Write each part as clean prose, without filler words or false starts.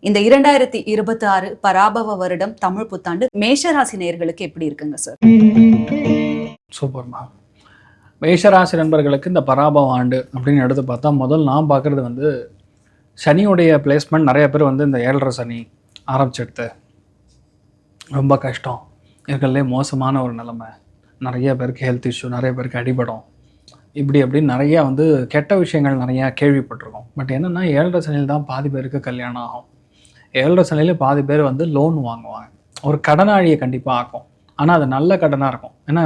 இந்த 2026 பராபவ வருடம் தமிழ் புத்தாண்டு மேஷராசி நேயர்களுக்கு எப்படி இருக்குங்க சார்? சூப்பர்மா. மேஷராசி நண்பர்களுக்கு இந்த பராபவ ஆண்டு அப்படின்னு எடுத்து பார்த்தா முதல் நான் பார்க்குறது வந்து சனியுடைய பிளேஸ்மெண்ட். நிறைய பேர் வந்து இந்த 7.5 சனி ஆரம்பிச்செடுத்து ரொம்ப கஷ்டம், இருக்கிறதுலே மோசமான ஒரு நிலைமை, நிறைய பேருக்கு ஹெல்த் இஷ்யூ, நிறைய பேருக்கு அடிபடும், இப்படி அப்படின்னு நிறையா வந்து கெட்ட விஷயங்கள் நிறையா கேள்விப்பட்டிருக்கோம். பட் என்னென்னா 7.5 சனியில் தான் பாதி பேருக்கு கல்யாணம் ஆகும். 7.5 சனியில் பாதி பேர் வந்து லோன் வாங்குவாங்க, ஒரு கடனாளியை கண்டிப்பாக ஆக்கும். ஆனால் அது நல்ல கடனாக இருக்கும். ஏன்னா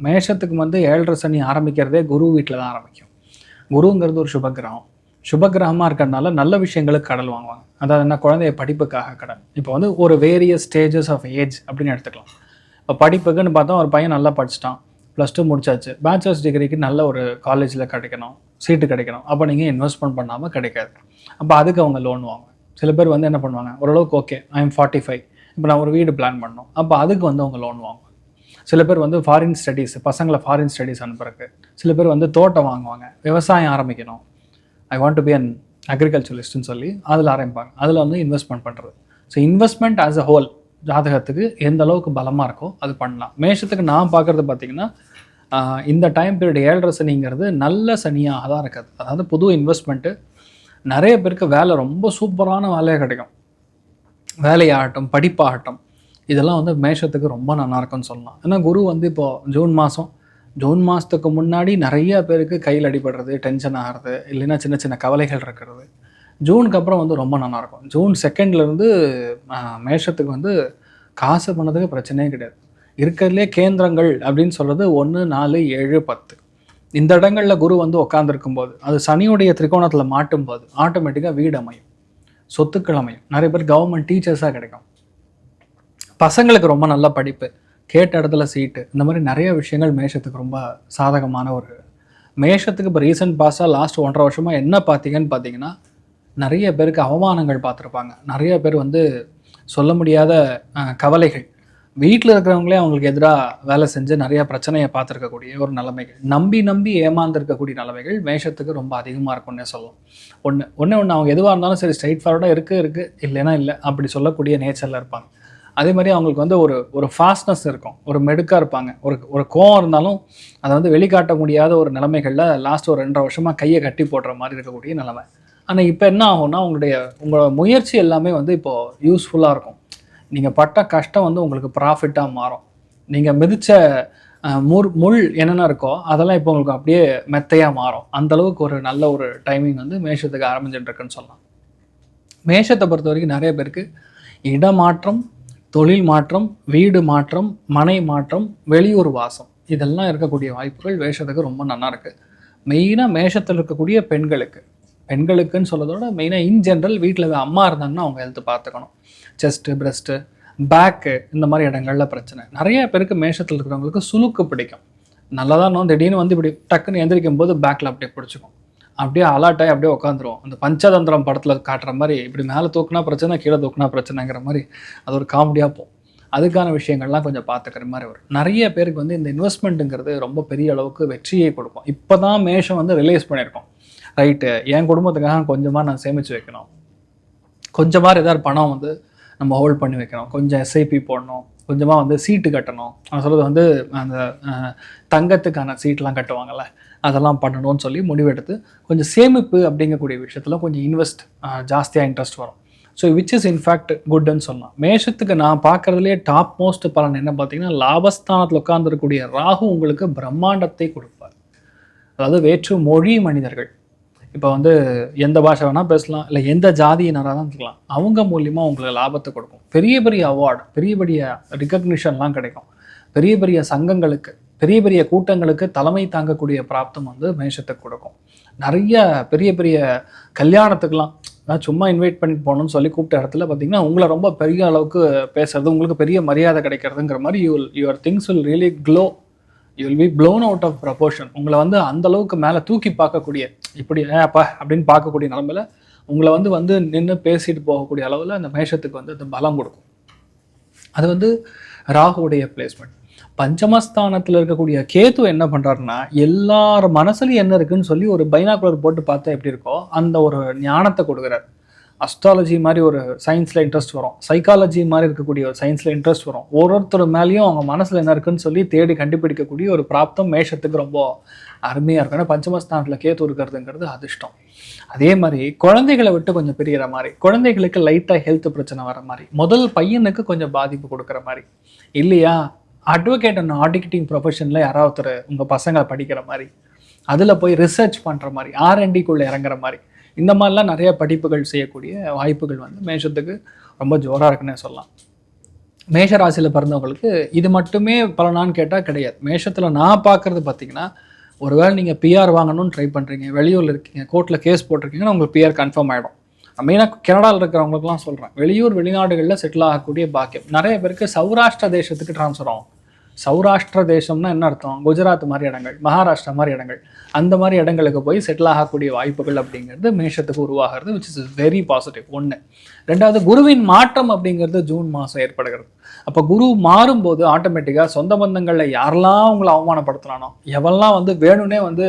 மேஷத்துக்கு வந்து 7.5 சனி ஆரம்பிக்கிறதே குரு வீட்டில் தான் ஆரம்பிக்கும். குருங்கிறது ஒரு சுபகிரகம். சுபகிரகமாக இருக்கிறதுனால நல்ல விஷயங்களுக்கு கடன் வாங்குவாங்க. அதாவது என்ன, குழந்தைய படிப்புக்காக கடன். இப்போ வந்து ஒரு வேரியஸ் ஸ்டேஜஸ் ஆஃப் ஏஜ் அப்படின்னு எடுத்துக்கலாம். இப்போ படிப்புக்குன்னு பார்த்தா ஒரு பையன் நல்லா படிச்சிட்டான், +2 முடிச்சாச்சு, பேச்சுலர்ஸ் டிகிரிக்கு நல்ல ஒரு காலேஜில் கிடைக்கணும், சீட்டு கிடைக்கணும். அப்போ நீங்கள் இன்வெஸ்ட்மெண்ட் பண்ணாமல் கிடைக்காது. அப்போ அதுக்கு அவங்க லோன் வாங்குவாங்க. சில பேர் வந்து என்ன பண்ணுவாங்க, ஓரளவுக்கு ஓகே ஐ எம் 45, இப்போ நான் ஒரு வீடு பிளான் பண்ணணும், அப்போ அதுக்கு வந்து அவங்க லோன் வாங்குவாங்க. சில பேர் வந்து ஃபாரின் ஸ்டடீஸ், பசங்களை ஃபாரின் ஸ்டடீஸ் அனுப்புறதுக்கு. சில பேர் வந்து தோட்டம் வாங்குவாங்க, விவசாயம் ஆரம்பிக்கணும், I want to be an அக்ரிகல்ச்சரலிஸ்ட்னு சொல்லி அதில் ஆரம்பிப்பாங்க. அதில் வந்து இன்வெஸ்ட்மெண்ட் பண்ணுறது. So investment as a whole ஜாதகத்துக்கு எந்த அளவுக்கு பலமாக இருக்கோ அது பண்ணலாம். மேஷத்துக்கு நான் பார்க்குறது பார்த்திங்கன்னா இந்த டைம் பீரியட் 7.5 சனிங்கிறது நல்ல சனியாக தான் இருக்காது. அதாவது புது இன்வெஸ்ட்மெண்ட்டு, நிறைய பேருக்கு வேலை ரொம்ப சூப்பரான வேலையாக கிடைக்கும். வேலையாகட்டும், படிப்பாகட்டும், இதெல்லாம் வந்து மேஷத்துக்கு ரொம்ப நல்லா இருக்குன்னு சொல்லலாம். ஏன்னா குரு வந்து இப்போது ஜூன் மாதத்துக்கு முன்னாடி நிறைய பேருக்கு கையில் அடிபடுறது, டென்ஷன் ஆகிறது, இல்லைன்னா சின்ன சின்ன கவலைகள் இருக்கிறது. ஜூனுக்கு அப்புறம் வந்து ரொம்ப நல்லாயிருக்கும். ஜூன் 2 மேஷத்துக்கு வந்து காசு பண்ணதுக்கு பிரச்சனையே கிடையாது. இருக்கிறதுலே கேந்திரங்கள் அப்படின்னு சொல்கிறது 1, 4, 7, 10 இந்த இடங்களில் குரு வந்து உட்காந்துருக்கும் போது, அது சனியுடைய திரிகோணத்தில் மாட்டும் போது ஆட்டோமேட்டிக்காக வீடு அமையும், சொத்துக்கள் அமையும், நிறைய பேர் கவர்மெண்ட் டீச்சர்ஸாக கிடைக்கும், பசங்களுக்கு ரொம்ப நல்ல படிப்பு, கேட்ட இடத்துல சீட்டு, இந்த மாதிரி நிறைய விஷயங்கள் மேஷத்துக்கு ரொம்ப சாதகமான ஒரு மேஷத்துக்கு. இப்போ ரீசன்ட் பாஸாக லாஸ்ட் 1.5 வருஷமாக என்ன பார்த்தீங்கன்னா நிறைய பேருக்கு அவமானங்கள் பார்த்துருப்பாங்க. நிறைய பேர் வந்து சொல்ல முடியாத கவலைகள், வீட்டில் இருக்கிறவங்களே அவங்களுக்கு எதிராக வேலை செஞ்சு நிறையா பிரச்சனையை பார்த்துருக்கக்கூடிய ஒரு நிலைமைகள், நம்பி ஏமாந்துருக்கக்கூடிய நிலைமைகள் மேஷத்துக்கு ரொம்ப அதிகமாக இருக்கும்னே சொல்லலாம். ஒன்று அவங்க எதுவாக இருந்தாலும் சரி ஸ்ட்ரைட் ஃபார்வர்டாக இருக்குது இல்லைன்னா இல்லை அப்படி சொல்லக்கூடிய நேச்சரில் இருப்பாங்க. அதே மாதிரி அவங்களுக்கு வந்து ஒரு ஃபாஸ்ட்னஸ் இருக்கும், ஒரு மெடுக்காக இருப்பாங்க. ஒரு கோவம் இருந்தாலும் அதை வந்து வெளிக்காட்ட முடியாத ஒரு நிலைமைகளில் லாஸ்ட் ஒரு 2.5 வருஷமாக கையை கட்டி போடுற மாதிரி இருக்கக்கூடிய நிலைமை. ஆனால் இப்போ என்ன ஆகும்னா உங்களோட முயற்சி எல்லாமே வந்து இப்போது யூஸ்ஃபுல்லாக இருக்கும். நீங்கள் பட்ட கஷ்டம் வந்து உங்களுக்கு ப்ராஃபிட்டாக மாறும். நீங்கள் மிதித்த முள் என்னென்ன இருக்கோ அதெல்லாம் இப்போ உங்களுக்கு அப்படியே மெத்தையாக மாறும். அந்தளவுக்கு ஒரு நல்ல ஒரு டைமிங் வந்து மேஷத்துக்கு ஆரம்பிச்சுட்டுருக்குன்னு சொல்லலாம். மேஷத்தை பொறுத்த வரைக்கும் நிறைய பேருக்கு இடமாற்றம், தொழில் மாற்றம், வீடு மாற்றம், மனை மாற்றம், வெளியூர் வாசம், இதெல்லாம் இருக்கக்கூடிய வாய்ப்புகள் மேஷத்துக்கு ரொம்ப நல்லா இருக்குது. மெயினாக மேஷத்தில் இருக்கக்கூடிய பெண்களுக்குன்னு சொல்கிறதோட மெயினாக இன் ஜென்ரல் வீட்டில் அம்மா இருந்தாங்கன்னா அவங்க ஹெல்த்து பார்த்துக்கணும். செஸ்ட்டு, பிரஸ்ட்டு, பேக்கு, இந்த மாதிரி இடங்களில் பிரச்சனை. நிறைய பேருக்கு மேஷத்தில் இருக்கிறவங்களுக்கு சுளுக்கு பிடிக்கும். நல்லா தான் திடீர்னு வந்து இப்படி டக்குன்னு எந்திரிக்கும் போது பேக்கில் அப்படியே பிடிச்சிக்கும், அப்படியே அலாட்டாகி அப்படியே உட்காந்துருவோம். அந்த பஞ்சதந்திரம் படத்தில் காட்டுற மாதிரி இப்படி மேலே தூக்குனா பிரச்சனை, கீழே தூக்குனா பிரச்சனைங்கிற மாதிரி அது ஒரு காமெடியாக போகும். அதுக்கான விஷயங்கள்லாம் கொஞ்சம் பார்த்துக்கிற மாதிரி வரும். நிறைய பேருக்கு வந்து இந்த இன்வெஸ்ட்மெண்ட்டுங்கிறது ரொம்ப பெரிய அளவுக்கு வெற்றியை கொடுக்கும். இப்போ தான் மேஷம் வந்து ரிலைஸ் பண்ணியிருக்கோம், ரைட்டு என் குடும்பத்துக்காக கொஞ்சமாக நான் சேமித்து வைக்கணும், கொஞ்சமாக ஏதாவது பணம் வந்து நம்ம ஹோல்ட் பண்ணி வைக்கணும், கொஞ்சம் எஸ்ஐபி போடணும், கொஞ்சமாக வந்து சீட்டு கட்டணும். நான் சொல்கிறது வந்து அந்த தங்கத்துக்கான சீட்லாம் கட்டுவாங்கள்ல, அதெல்லாம் பண்ணணும்னு சொல்லி முடிவெடுத்து கொஞ்சம் சேமிப்பு அப்படிங்கக்கூடிய விஷயத்தில் கொஞ்சம் ஜாஸ்தியாக இன்ட்ரெஸ்ட் வரும். ஸோ விச் இஸ் இன்ஃபேக்ட் குட்ன்னு சொல்லலாம். மேஷத்துக்கு நான் பார்க்குறதுலேயே டாப் மோஸ்ட் பலன் என்ன பார்த்தீங்கன்னா, லாபஸ்தானத்தில் உட்கார்ந்துருக்கக்கூடிய ராகு உங்களுக்கு பிரம்மாண்டத்தை கொடுப்பார். அதாவது வேற்று மொழி மனிதர்கள், இப்போ வந்து எந்த பாஷை வேணால் பேசலாம், இல்லை எந்த ஜாதியினராக தான் இருக்கலாம், அவங்க மூலியமாக உங்களுக்கு லாபத்தை கொடுக்கும். பெரிய அவார்டு, பெரிய ரிகக்னிஷன்லாம் கிடைக்கும். பெரிய சங்கங்களுக்கு, பெரிய கூட்டங்களுக்கு தலைமை தாங்கக்கூடிய பிராப்தம் வந்து மேஷத்துக்கு கொடுக்கும். நிறைய பெரிய கல்யாணத்துக்கெலாம் சும்மா இன்வைட் பண்ணிட்டு போகணும்னு சொல்லி கூப்பிட்ட இடத்துல பார்த்தீங்கன்னா உங்களை ரொம்ப பெரிய அளவுக்கு பேசுறது, உங்களுக்கு பெரிய மரியாதை கிடைக்கிறதுங்கிற மாதிரி your things will really glow, you will be blown out of proportion. உங்களை வந்து அந்தளவுக்கு மேலே தூக்கி பார்க்கக்கூடிய, இப்படி அப்பா அப்படின்னு பார்க்கக்கூடிய நிலமையில் உங்களை வந்து நின்று பேசிட்டு போகக்கூடிய அளவில் அந்த மேஷத்துக்கு வந்து அந்த பலம் கொடுக்கும். அது வந்து ராகுவுடைய பிளேஸ்மெண்ட். பஞ்சமஸ்தானத்தில் இருக்கக்கூடிய கேது என்ன பண்ணுறாருன்னா, எல்லார் மனசுலையும் என்ன இருக்குன்னு சொல்லி ஒரு பைனாக்குலர் போட்டு பார்த்தா எப்படி இருக்கோ அந்த ஒரு ஞானத்தை கொடுக்குறாரு. அஸ்ட்ராலஜி மாதிரி ஒரு சயின்ஸில் இன்ட்ரெஸ்ட் வரும், சைக்காலஜி மாதிரி இருக்கக்கூடிய ஒரு சயின்ஸில் இன்ட்ரெஸ்ட் வரும். ஒருத்தர் மேலேயும் அவங்க மனசில் என்ன இருக்குன்னு சொல்லி தேடி கண்டுபிடிக்கக்கூடிய ஒரு பிராப்தம் மேஷத்துக்கு ரொம்ப அருமையாக இருக்கும். ஏன்னா பஞ்சமஸ்தானத்தில் கேத்து இருக்கிறதுங்கிறது அதிர்ஷ்டம். அதே மாதிரி குழந்தைகளை விட்டு கொஞ்சம் பிரிகிற மாதிரி, குழந்தைகளுக்கு லைட்டாக ஹெல்த் பிரச்சனை வர மாதிரி, முதல் பையனுக்கு கொஞ்சம் பாதிப்பு கொடுக்குற மாதிரி, இல்லையா அட்வொகேட் அண்ட் ஆடிட்டிங் ப்ரொஃபஷனில் யாராவது ஒருத்தர் உங்கள் பசங்களை படிக்கிற மாதிரி, அதில் போய் ரிசர்ச் பண்ணுற மாதிரி, R&Dக்குள்ளே இறங்குற மாதிரி, இந்த மாதிரிலாம் நிறைய படிப்புகள் செய்யக்கூடிய வாய்ப்புகள் வந்து மேஷத்துக்கு ரொம்ப ஜோராக இருக்குன்னே சொல்லலாம். மேஷ ராசியில் பிறந்தவங்களுக்கு இது மட்டுமே பலனான்னு கேட்டால் கிடையாது. மேஷத்தில் நான் பார்க்குறது பார்த்தீங்கன்னா, ஒருவேளை நீங்கள் PR வாங்கணும்னு ட்ரை பண்ணுறீங்க, வெளியூரில் இருக்கீங்க, கோர்ட்டில் கேஸ் போட்டிருக்கீங்கன்னா உங்களுக்கு PR கன்ஃபார்ம் ஆகிடும். மெயினாக கனடாவில் இருக்கிறவங்களுக்குலாம் சொல்கிறேன், வெளியூர் வெளிநாடுகளில் செட்டில் ஆகக்கூடிய பாக்கியம் நிறைய பேருக்கு சௌராஷ்டிர தேசத்துக்கு ட்ரான்ஸ்ஃபர் ஆகும். சௌராஷ்டிர தேசம்னா என்ன அர்த்தம்? குஜராத் மாதிரி இடங்கள், மகாராஷ்டிரா மாதிரி இடங்கள், அந்த மாதிரி இடங்களுக்கு போய் செட்டில் ஆகக்கூடிய வாய்ப்புகள் அப்படிங்கிறது மேஷத்துக்கு உருவாகிறது, விச் இஸ் வெரி பாசிட்டிவ். ஒன்று. ரெண்டாவது, குருவின் மாற்றம் அப்படிங்கிறது ஜூன் மாதம் ஏற்படுகிறது. அப்போ குரு மாறும்போது ஆட்டோமேட்டிக்காக சொந்த பந்தங்களில் யாரெல்லாம் உங்களை அவமானப்படுத்தினானோ, எவெல்லாம் வந்து வேணும்னே வந்து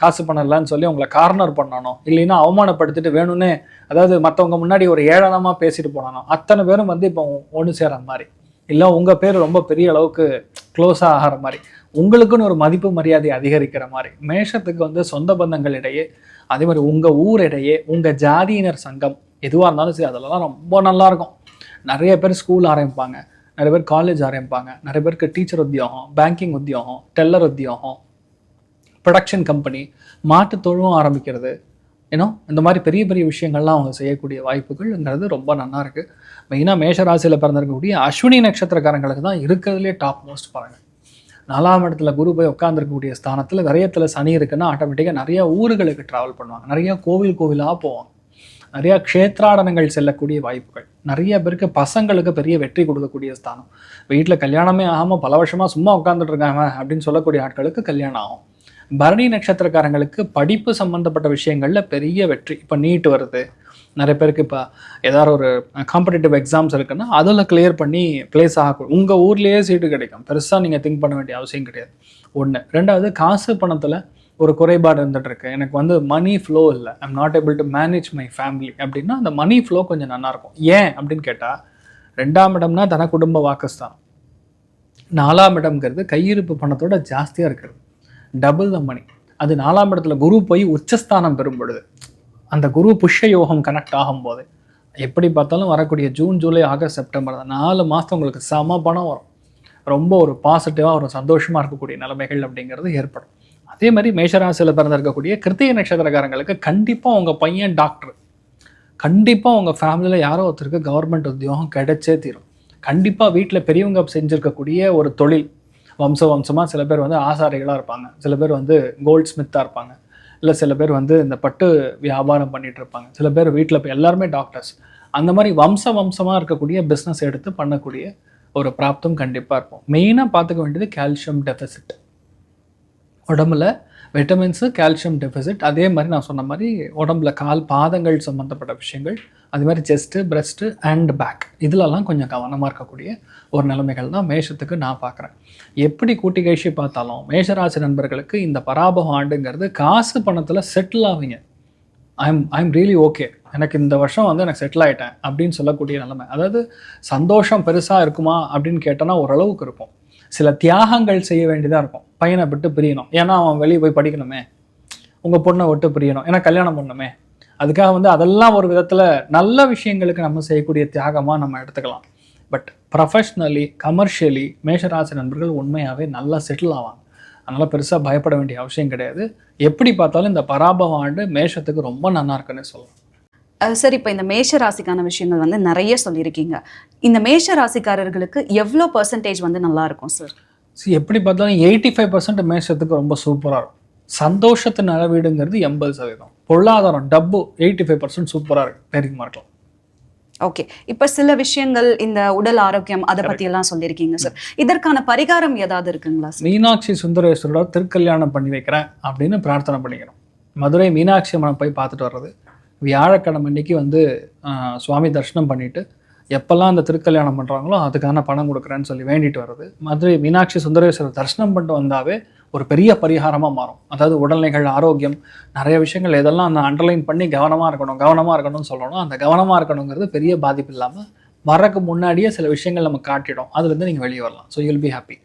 காசு பண்ணலான்னு சொல்லி உங்களை கார்னர் பண்ணானோ, இல்லைன்னா அவமானப்படுத்திட்டு வேணும்னே, அதாவது மற்றவங்க முன்னாடி ஒரு ஏளனமாக பேசிட்டு போனானோ, அத்தனை பேரும் வந்து இப்போ ஒன்று சேர மாதிரி, இல்லை உங்கள் பேர் ரொம்ப பெரிய அளவுக்கு க்ளோஸாக ஆகிற மாதிரி, உங்களுக்குன்னு ஒரு மதிப்பு மரியாதை அதிகரிக்கிற மாதிரி மேஷத்துக்கு வந்து சொந்த பந்தங்களிடையே, அதே மாதிரி உங்கள் ஊரிடையே, உங்கள் ஜாதியினர் சங்கம் எதுவாக இருந்தாலும் சரி, அதெல்லாம் ரொம்ப நல்லாயிருக்கும். நிறைய பேர் ஸ்கூல் ஆரம்பிப்பாங்க, நிறைய பேர் காலேஜ் ஆரம்பிப்பாங்க, நிறைய பேருக்கு டீச்சர் உத்தியோகம், பேங்கிங் உத்தியோகம், டெல்லர் உத்தியோகம், ப்ரொடக்ஷன் கம்பெனி, மாட்டுத் தொழுவம் ஆரம்பிக்கிறது, இந்த மாதிரி பெரிய பெரிய விஷயங்கள்லாம் அவங்க செய்யக்கூடிய வாய்ப்புகள்ங்கிறது ரொம்ப நல்லா இருக்குது. மெயினாக மேஷராசியில் பிறந்திருக்கக்கூடிய அஸ்வினி நட்சத்திரக்காரங்களுக்கு தான் இருக்கிறதுலே டாப் மோஸ்ட். பாருங்கள், 4ஆம் இடத்துல குரு போய் உட்காந்துருக்கக்கூடிய ஸ்தானத்தில் விரயத்தில் சனி இருக்குன்னா ஆட்டோமேட்டிக்காக நிறையா ஊர்களுக்கு ட்ராவல் பண்ணுவாங்க, நிறையா கோவிலாக போவாங்க, நிறையா க்ஷேத்ராடனங்கள் செல்லக்கூடிய வாய்ப்புகள், நிறைய பேருக்கு பசங்களுக்கு பெரிய வெற்றி கொடுக்கக்கூடிய ஸ்தானம். வீட்டில் கல்யாணமே ஆகாமல் பல வருஷமாக சும்மா உட்காந்துட்டு இருக்காங்க அப்படின்னு சொல்லக்கூடிய ஆட்களுக்கு கல்யாணம் ஆகும். பரணி நட்சத்திரக்காரங்களுக்கு படிப்பு சம்மந்தப்பட்ட விஷயங்களில் பெரிய வெற்றி. இப்போ நீட் வருது, நிறைய பேருக்கு இப்போ ஏதாவது ஒரு காம்படிட்டிவ் எக்ஸாம்ஸ் இருக்குன்னா அதில் கிளியர் பண்ணி பிளேஸ் ஆகக்கூடும். உங்கள் ஊர்லேயே சீட்டு கிடைக்கும், பெருசாக நீங்கள் திங்க் பண்ண வேண்டிய அவசியம் கிடையாது. ஒன்று. ரெண்டாவது, காசு பணத்தில் ஒரு குறைபாடு இருந்துட்டு இருக்கு, எனக்கு வந்து மணி ஃப்ளோ இல்லை, I'm not able to manage my family அப்படின்னா அந்த மணி ஃப்ளோ கொஞ்சம் நல்லாயிருக்கும். ஏன் அப்படின்னு கேட்டால், 2ஆம் இடம்னா தன குடும்ப வாக்குஸ்தான், 4ஆம் இடம்ங்கிறது கையிருப்பு பணத்தோட ஜாஸ்தியாக இருக்கிறது, டபுள் த மணி. அது 4ஆம் இடத்துல குரு போய் உச்சஸ்தானம் பெறும் பொழுது, அந்த குரு புஷ்ய யோகம் கனெக்ட் ஆகும்போது, எப்படி பார்த்தாலும் வரக்கூடிய ஜூன், ஜூலை, ஆகஸ்ட், செப்டம்பர், 4 மாதம் உங்களுக்கு சம பணம் வரும். ரொம்ப ஒரு பாசிட்டிவாக ஒரு சந்தோஷமாக இருக்கக்கூடிய நிலைமைகள் அப்படிங்கிறது ஏற்படும். அதே மாதிரி மேஷராசியில் பிறந்திருக்கக்கூடிய கிருத்திகை நட்சத்திரக்காரங்களுக்கு கண்டிப்பாக உங்கள் பையன் டாக்டர், கண்டிப்பாக உங்கள் ஃபேமிலியில் யாரோ ஒருத்தருக்கு கவர்மெண்ட் உத்தியோகம் கிடைச்சே தீரும். கண்டிப்பாக வீட்டில் பெரியவங்க செஞ்சுருக்கக்கூடிய ஒரு தொழில், வம்சமாக சில பேர் வந்து ஆசாரிகளாக இருப்பாங்க, சில பேர் வந்து கோல்ட் ஸ்மித்தாக இருப்பாங்க, இல்லை சில பேர் வந்து இந்த பட்டு வியாபாரம் பண்ணிகிட்டு இருப்பாங்க, சில பேர் வீட்டில் இப்போ எல்லாருமே டாக்டர்ஸ், அந்த மாதிரி வம்சமாக இருக்கக்கூடிய பிஸ்னஸ் எடுத்து பண்ணக்கூடிய ஒரு பிராப்தம் கண்டிப்பாக இருக்கும். மெயினாக பார்த்துக்க வேண்டியது கால்சியம் டெஃபிசிட், உடம்புல விட்டமின்ஸு, கால்சியம் டெஃபிசிட். அதே மாதிரி நான் சொன்ன மாதிரி உடம்புல கால் பாதங்கள் சம்மந்தப்பட்ட விஷயங்கள், அது மாதிரி செஸ்ட்டு, பிரெஸ்ட்டு அண்ட் பேக், இதிலெல்லாம் கொஞ்சம் கவனமாக இருக்கக்கூடிய ஒரு நிலைமைகள் தான் மேஷத்துக்கு நான் பார்க்குறேன். எப்படி கூட்டி கழிச்சு பார்த்தாலும் மேஷராசி நண்பர்களுக்கு இந்த பராபவ ஆண்டுங்கிறது காசு பணத்தில் செட்டில் ஆவீங்க. ஐம் ரியலி ஓகே, எனக்கு இந்த வருஷம் வந்து எனக்கு செட்டில் ஆகிட்டேன் அப்படின்னு சொல்லக்கூடிய நிலைமை. அதாவது சந்தோஷம் பெருசாக இருக்குமா அப்படின்னு கேட்டோன்னா ஓரளவுக்கு இருக்கும். சில தியாகங்கள் செய்ய வேண்டியதாக இருக்கும். பையனை விட்டு பிரியணும், ஏன்னா அவன் வெளியே போய் படிக்கணுமே, உங்கள் பொண்ணை விட்டு பிரியணும், ஏன்னா கல்யாணம் பண்ணணுமே, அதுக்காக வந்து அதெல்லாம் ஒரு விதத்தில் நல்ல விஷயங்களுக்கு நம்ம செய்யக்கூடிய தியாகமாக நம்ம எடுத்துக்கலாம். பட் ப்ரொஃபஷ்னலி, கமர்ஷியலி மேஷராசி நண்பர்கள் உண்மையாகவே நல்லா செட்டில் ஆவாங்க. அதனால் பெருசாக பயப்பட வேண்டிய அவசியம் கிடையாது. எப்படி பார்த்தாலும் இந்த பராபவ ஆண்டு மேஷத்துக்கு ரொம்ப நல்லா இருக்குன்னு சொல்லலாம். சார், இப்போ இந்த மேஷ ராசிக்கான விஷயங்கள் வந்து நிறைய சொல்லியிருக்கீங்க. இந்த மேஷ ராசிக்காரர்களுக்கு எவ்வளோ பர்சன்டேஜ் வந்து நல்லா இருக்கும் சார்? எப்படி பார்த்தாலும் 85% மேஷத்துக்கு ரொம்ப சூப்பராக இருக்கும். சந்தோஷத்தின் அளவீடுங்கிறது 80%. பொருளாதாரம் டப்பு 85% சூப்பராக இருக்கு, பெருமா இருக்கலாம். ஓகே, இப்போ சில விஷயங்கள் இந்த உடல் ஆரோக்கியம் அதை பற்றியெல்லாம் சொல்லியிருக்கீங்க சார். இதற்கான பரிகாரம் ஏதாவது இருக்குங்களா சார்? மீனாட்சி சுந்தரேஸ்வரோட திருக்கல்யாணம் பண்ணி வைக்கிறேன் அப்படின்னு பிரார்த்தனை பண்ணிக்கிறோம். மதுரை மீனாட்சி அம்மனை போய் பார்த்துட்டு வர்றது, வியாழக்கிழமை அன்னைக்கு வந்து சுவாமி தரிசனம் பண்ணிவிட்டு எப்போல்லாம் அந்த திருக்கல்யாணம் பண்ணுறாங்களோ அதுக்கான பணம் கொடுக்குறேன்னு சொல்லி வேண்டிட்டு வர்றது. மதுரை மீனாட்சி சுந்தரேஸ்வரர் தரிசனம் பண்ணிட்டு வந்தாவே ஒரு பெரிய பரிகாரமாக மாறும். அதாவது உடல்நிலைகள், ஆரோக்கியம், நிறைய விஷயங்கள் எதெல்லாம் அந்த அண்டர்லைன் பண்ணி கவனமாக இருக்கணும்னு சொல்லணும். அந்த கவனமாக இருக்கணுங்கிறது பெரிய பாதிப்பு இல்லாமல் வரக்கு முன்னாடியே சில விஷயங்கள் நம்ம காட்டிடும். அதுலேருந்து நீங்கள் வெளியே வரலாம். So you'll be happy.